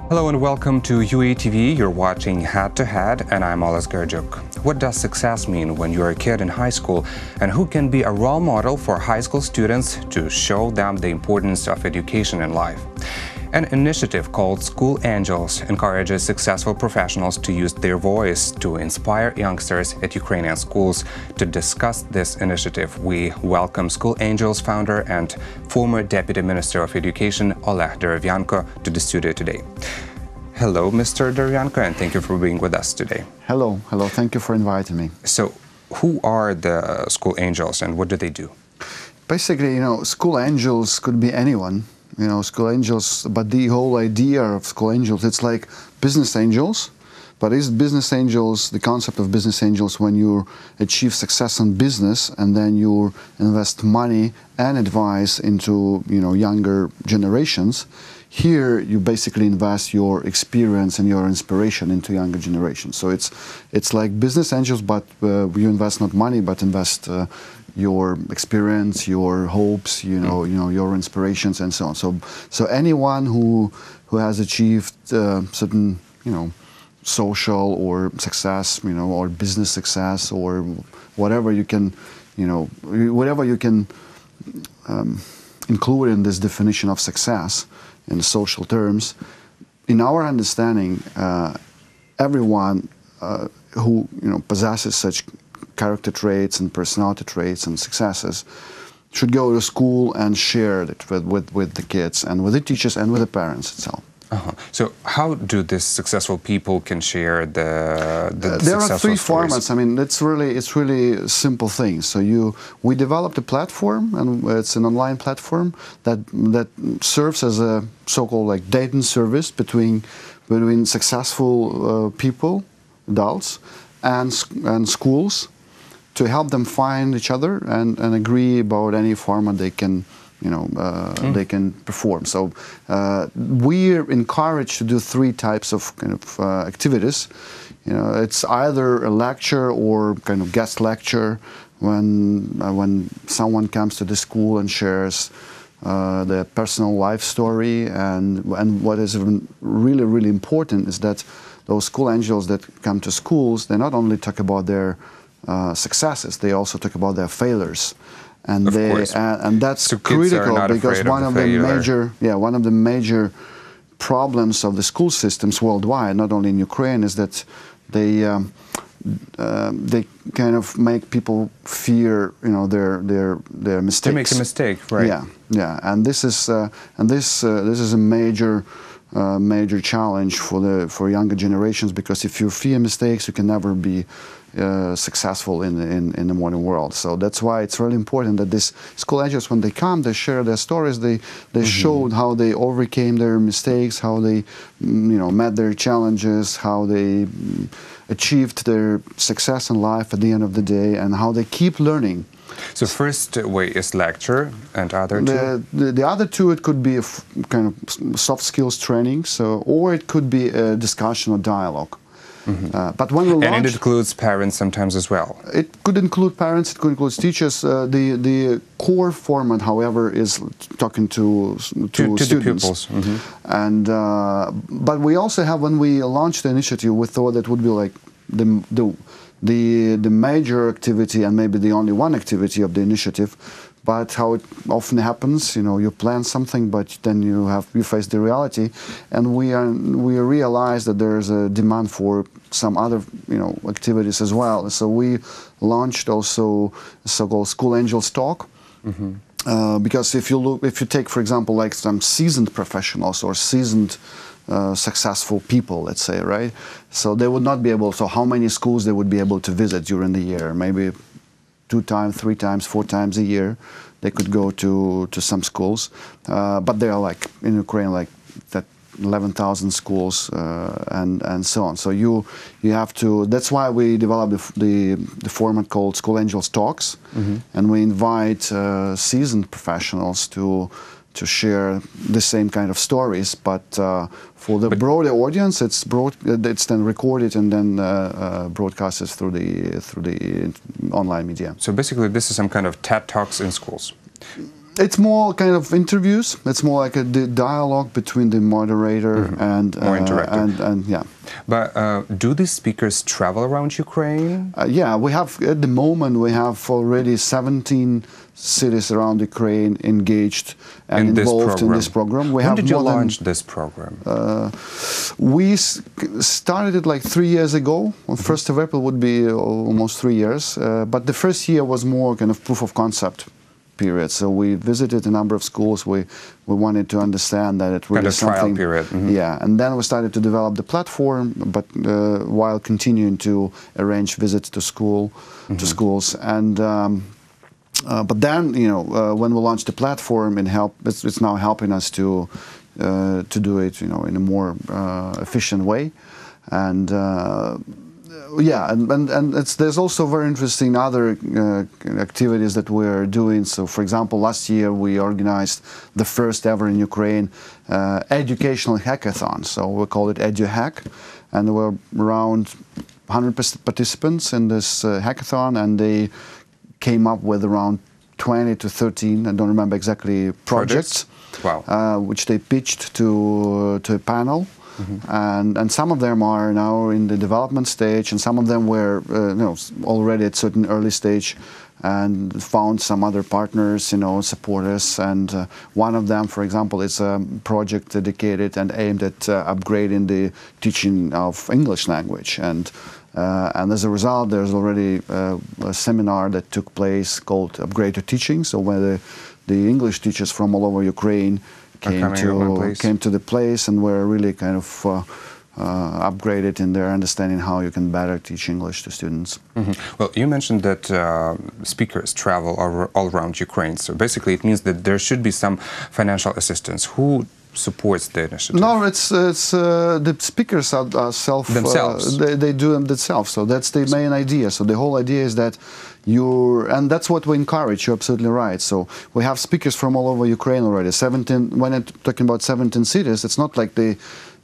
Hello and welcome to uatv. You're watching Head to Head, and I'm Oleg. What does success mean when you're a kid in high school, and who can be a role model for high school students to show them the importance of education in life? An initiative called School Angels encourages successful professionals to use their voice to inspire youngsters at Ukrainian schools. To discuss this initiative, we welcome School Angels founder and former Deputy Minister of Education, Oleg Derevyanko, to the studio today. Hello, Mr. Derevyanko, and thank you for being with us today. Hello. Thank you for inviting me. So, who are the School Angels and what do they do? Basically, School Angels could be anyone. School Angels, but the whole idea of School Angels, it's like business angels, but is business angels, the concept of business angels when you achieve success in business and then you invest money and advice into, younger generations. Here, you basically invest your experience and your inspiration into younger generations. So it's like business angels, but you invest not money, but invest your experience, your hopes, your inspirations, and so on. So anyone who has achieved certain, social or success, or business success, or whatever you can, include in this definition of success in social terms. In our understanding, everyone who possesses such character traits and personality traits and successes should go to school and share it with the kids and with the teachers and with the parents itself. So how do these successful people can share the there are three stories? formats. I mean, it's really simple things. So we developed a platform, and it's an online platform that serves as a so-called like dating service between successful people, adults, and schools, to help them find each other and agree about any format they can they can perform. So we're encouraged to do three types of activities. It's either a lecture or kind of guest lecture when someone comes to the school and shares their personal life story. And what is really important is that those School Angels that come to schools, they not only talk about their successes, they also talk about their failures. And that's so critical because one of the major problems of the school systems worldwide, not only in Ukraine, is that they kind of make people fear, their mistakes. To make a mistake, right? Yeah, and this is a major challenge for younger generations, because if you fear mistakes, you can never be successful in the modern world. So that's why it's really important that these School Angels, when they come, they share their stories. They showed how they overcame their mistakes, how they met their challenges, how they achieved their success in life at the end of the day, and how they keep learning. So first way is lecture, and other two? The other two, it could be a kind of soft skills training, or it could be a discussion or dialogue. But when we launch, and it includes parents sometimes as well. It could include parents, it could include teachers. The core format, however, is talking to students. The pupils. And but we also have, when we launched the initiative, we thought that would be like the major activity and maybe the only one activity of the initiative. But how it often happens, you plan something, but then you face the reality, and we realize that there is a demand for some other activities as well. So we launched also so-called School Angels Talk, because if you take, for example, like some seasoned professionals or seasoned successful people, let's say, right? So they would not be able. So how many schools they would be able to visit during the year? Maybe 2 times, 3 times, 4 times a year, they could go to some schools. But they are like in Ukraine, like that 11,000 schools and so on. So you have to. That's why we developed the format called School Angels Talks, and we invite seasoned professionals to share the same kind of stories, but for the broader audience, it's then recorded and then broadcasted through the online media. So basically, this is some kind of TED Talks in schools. It's more kind of interviews. It's more like a dialogue between the moderator and more interactive. And yeah. But do these speakers travel around Ukraine? Yeah, we have at the moment we have already 17 cities around Ukraine engaged and involved in this program. When did you launch this program? We started it like 3 years ago. On 1st of April would be almost 3 years. But the first year was more kind of proof of concept period. So we visited a number of schools. We wanted to understand that it really kind of trial period. Yeah, and then we started to develop the platform, but while continuing to arrange visits to schools. And but then, when we launched the platform, it's now helping us to do it, in a more efficient way. And yeah, and there's also very interesting other activities that we're doing. So, for example, last year we organized the first ever in Ukraine educational hackathon. So we call it EduHack, and there were around 100 participants in this hackathon, and they came up with around 20 to 13, I don't remember exactly, projects. Wow. Which they pitched to a panel. And some of them are now in the development stage, and some of them were already at certain early stage and found some other partners, supporters. And one of them, for example, is a project dedicated and aimed at upgrading the teaching of English language. And as a result, there's already a seminar that took place called Upgrade to Teaching. So where the English teachers from all over Ukraine came to the place and were really kind of upgraded in their understanding how you can better teach English to students. Well, you mentioned that speakers travel all around Ukraine. So basically it means that there should be some financial assistance. Who supports the initiative? No, it's the speakers are themselves. They do them themselves. So that's the main idea. So the whole idea is that and that's what we encourage. You're absolutely right. So we have speakers from all over Ukraine already. 17. When I'm talking about 17 cities, it's not like the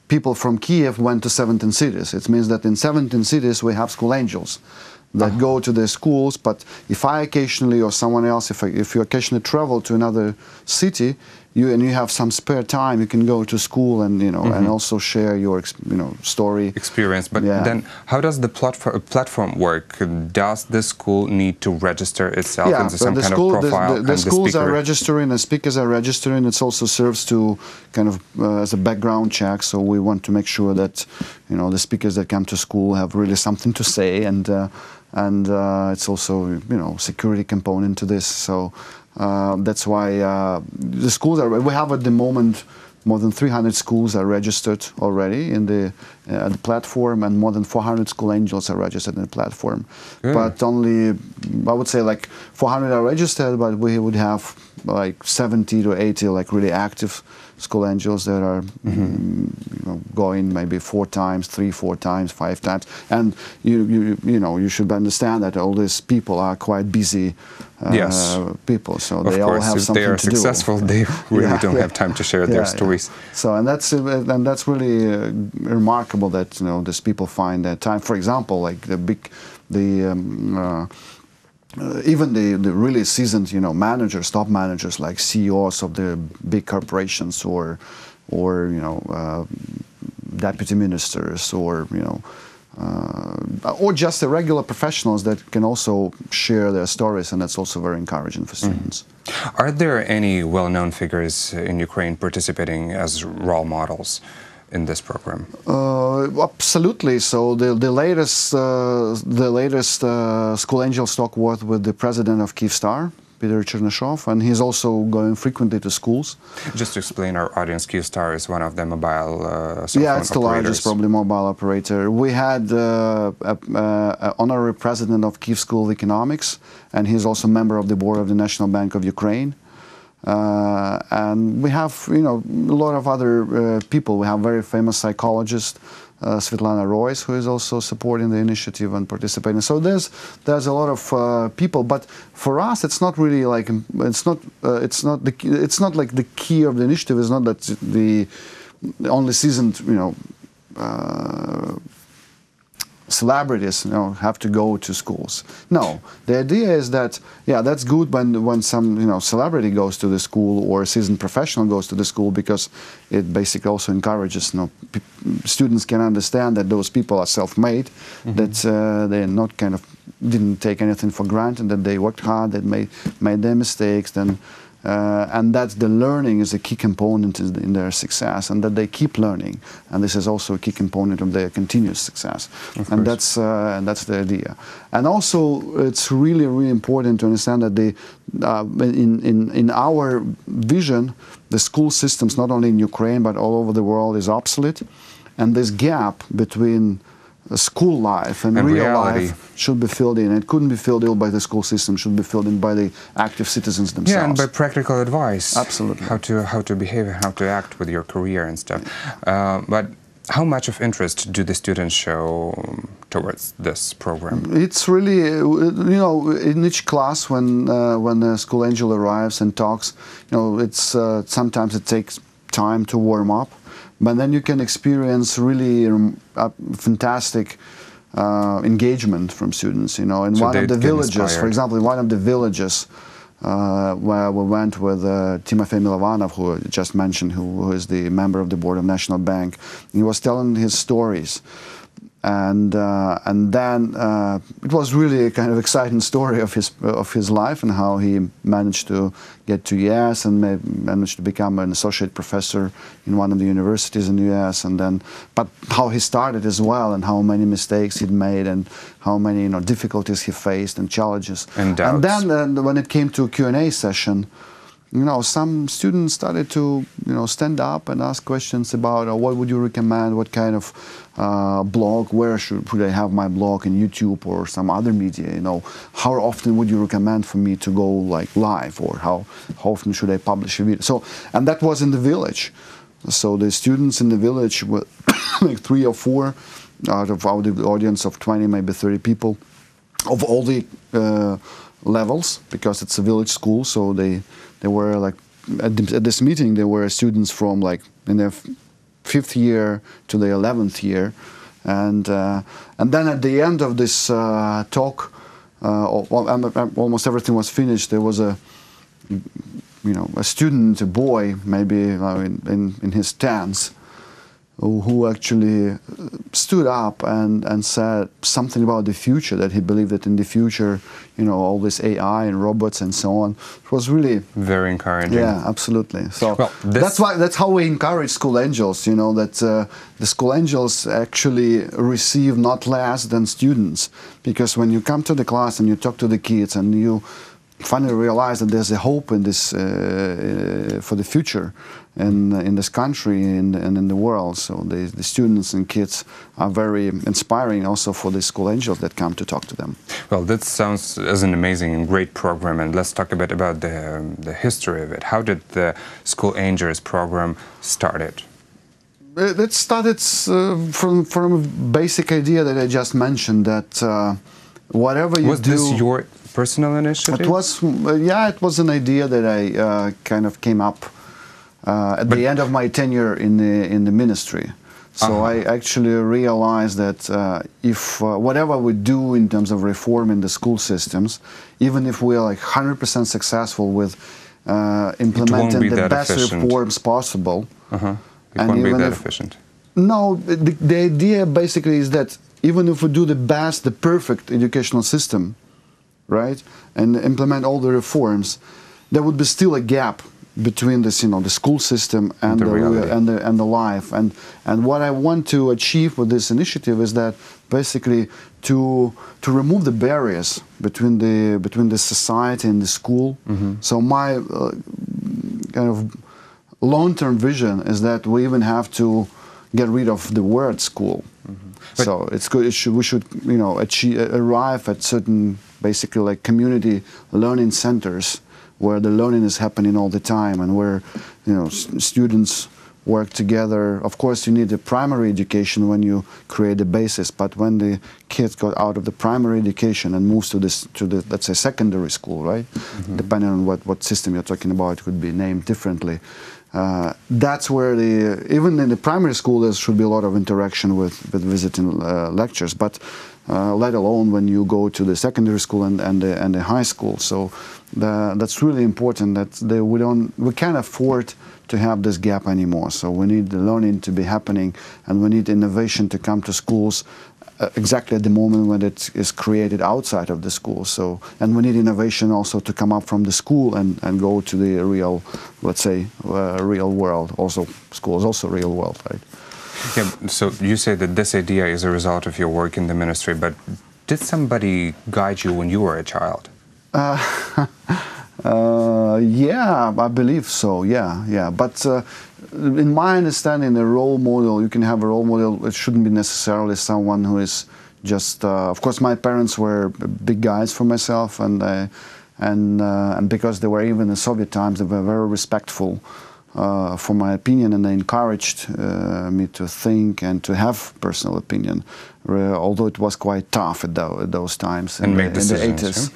people from Kiev went to 17 cities. It means that in 17 cities we have school angels that go to the schools. But if I occasionally or someone else, if you occasionally travel to another city, you have some spare time, you can go to school and and also share your story experience. But then, how does the platform work? Does the school need to register itself into some kind of profile? The schools are registering, the speakers are registering. It also serves to kind of as a background check. So we want to make sure that the speakers that come to school have really something to say, and it's also security component to this. So. That's why the schools we have at the moment more than 300 schools are registered already in the platform, and more than 400 school angels are registered in the platform. But only, I would say, like 400 are registered, but we would have like 70 to 80 like really active school angels that are going maybe 4 times, 3, 4 times, 5 times. And you should understand that all these people are quite busy people, so they all have something to do. Of course, if they are successful, they really don't have time to share their stories. So and that's really remarkable that these people find that time. For example, like even the really seasoned managers, top managers like CEOs of the big corporations, or deputy ministers, or just the regular professionals that can also share their stories, and that's also very encouraging for students. Are there any well-known figures in Ukraine participating as role models in this program? Absolutely. So the latest School Angels talk was with the president of Kyivstar, Peter Chernyshov, and he's also going frequently to schools. Just to explain our audience, Kyivstar is one of the mobile cell phone it's the largest probably mobile operator. We had honorary president of Kyiv School of Economics, and he's also a member of the board of the National Bank of Ukraine. And we have a lot of other people. We have very famous psychologist Svetlana Royce, who is also supporting the initiative and participating. So there's a lot of people, but for us it's not really like it's not like the key of the initiative is not that the only seasoned celebrities, have to go to schools. No, the idea is that, yeah, that's good when some, celebrity goes to the school or a seasoned professional goes to the school, because it basically also encourages, students can understand that those people are self-made, that they're not didn't take anything for granted, that they worked hard, that made their mistakes, and that the learning is a key component in their success, and that they keep learning, and this is also a key component of their continuous success. And that's the idea. And also, it's really, really important to understand that in our vision, the school systems, not only in Ukraine but all over the world, is obsolete, and this gap between school life and real reality. life should be filled in. It couldn't be filled in by the school system, should be filled in by the active citizens themselves. Yeah, and by practical advice. Absolutely. How to behave, how to act with your career and stuff. But how much of interest do the students show towards this program? It's really, in each class when the school angel arrives and talks, it's sometimes it takes time to warm up. But then you can experience really fantastic engagement from students. In one of the villages, for example, in one of the villages where we went with Timofey Milovanov, who I just mentioned, who is the member of the board of National Bank. He was telling his stories. And then it was really a kind of exciting story of his life, and how he managed to get to US and managed to become an associate professor in one of the universities in the US, but how he started as well, and how many mistakes he'd made, and how many difficulties he faced and challenges. And doubts. And then when it came to a Q&A session, some students started to, stand up and ask questions about what would you recommend, what kind of blog, where should I have my blog, in YouTube or some other media, how often would you recommend for me to go live, or how often should I publish a video? So, and that was in the village. So the students in the village were like 3 or 4 out of the audience of 20, maybe 30 people, of all the levels, because it's a village school, so they were at this meeting there were students from in their 5th year to the 11th year, and then at the end of this talk, almost everything was finished. There was a student, a boy, maybe in his 10s, who actually stood up and said something about the future, that he believed that in the future, all this AI and robots and so on. It was really very encouraging. Yeah, absolutely. So that's how we encourage school angels. That the school angels actually receive not less than students, because when you come to the class and you talk to the kids and you finally realize that there's a hope in this for the future in this country and in the world. So the students and kids are very inspiring also for the school angels that come to talk to them. Well, that sounds as an amazing and great program, and let's talk a bit about the history of it. How did the School Angels program started? It started from a basic idea that I just mentioned, that whatever you do... Was this your personal initiative? It was, it was an idea that I kind of came up at the end of my tenure in the ministry. So I actually realized that if whatever we do in terms of reforming the school systems, even if we are 100% successful with implementing the best reforms possible, it won't be that efficient. No, the idea basically is that even if we do the best, the perfect educational system, right, and implement all the reforms, there would be still a gap between this, the school system and the life. And what I want to achieve with this initiative is that basically to remove the barriers between the society and the school. So my kind of long-term vision is that we even have to get rid of the word school. So it's good. We should arrive at certain basically community learning centers where the learning is happening all the time, and where students work together. Of course, you need the primary education when you create the basis, but when the kids go out of the primary education and moves to the let's say secondary school, right? Depending on what system you're talking about, it could be named differently. That's where even in the primary school there should be a lot of interaction with visiting lectures, but let alone when you go to the secondary school and the high school. So that's really important that we can't afford to have this gap anymore. So we need the learning to be happening, and we need innovation to come to schools exactly at the moment when it is created outside of the school. So, and we need innovation also to come up from the school and go to the real, let's say, real world. Also, school is also real world, right? Yeah, so you say that this idea is a result of your work in the ministry, but did somebody guide you when you were a child? Yeah, I believe so, yeah. But in my understanding, a role model, you can have a role model, it shouldn't be necessarily someone who is just, of course my parents were big guys for myself, and because they were even in the Soviet times, they were very respectful for my opinion, and they encouraged me to think and to have personal opinion, although it was quite tough at those times in the 80s.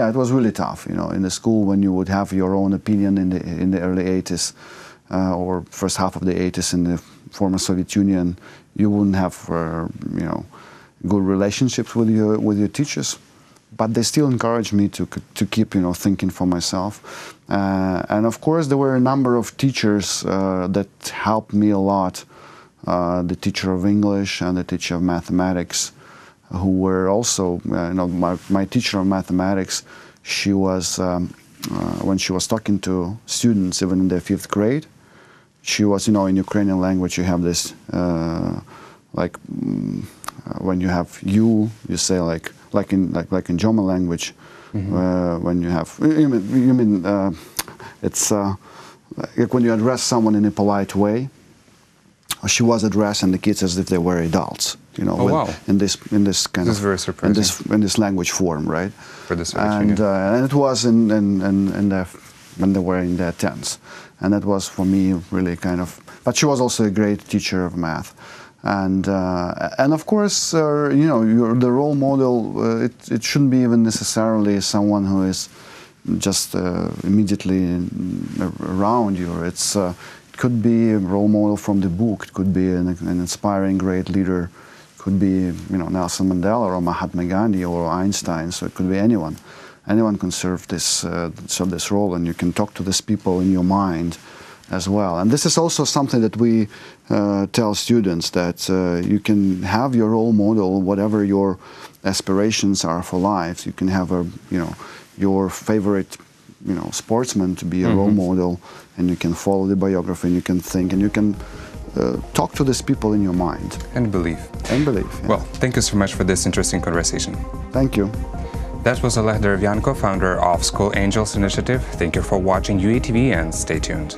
It was really tough, in the school when you would have your own opinion in the early 80s or first half of the 80s in the former Soviet Union. You wouldn't have good relationships with your teachers, but they still encouraged me to keep thinking for myself. And of course there were a number of teachers that helped me a lot. The teacher of English and the teacher of mathematics, who were also, my teacher of mathematics, she was, when she was talking to students even in the 5th grade, she was, in Ukrainian language you have this, when you have you say like in German language, when you have, it's like when you address someone in a polite way. She was addressing the kids as if they were adults, in this kind of, very surprising. in this language form, right? For the Soviet Union. And it was when they were in their 10s, and that was for me really kind of. But she was also a great teacher of math, and of course, the role model. It shouldn't be even necessarily someone who is just immediately around you. It could be a role model from the book. It could be an inspiring great leader. It could be Nelson Mandela or Mahatma Gandhi or Einstein. So it could be anyone. Anyone can serve this role, and you can talk to these people in your mind as well. And this is also something that we tell students, that you can have your role model, whatever your aspirations are for life. You can have your favorite sportsman to be a role model, and you can follow the biography, and you can think, and you can talk to these people in your mind. And believe. And believe, yeah. Well, thank you so much for this interesting conversation. Thank you. That was Oleg Derevyanko, founder of School Angels Initiative. Thank you for watching UATV, and stay tuned.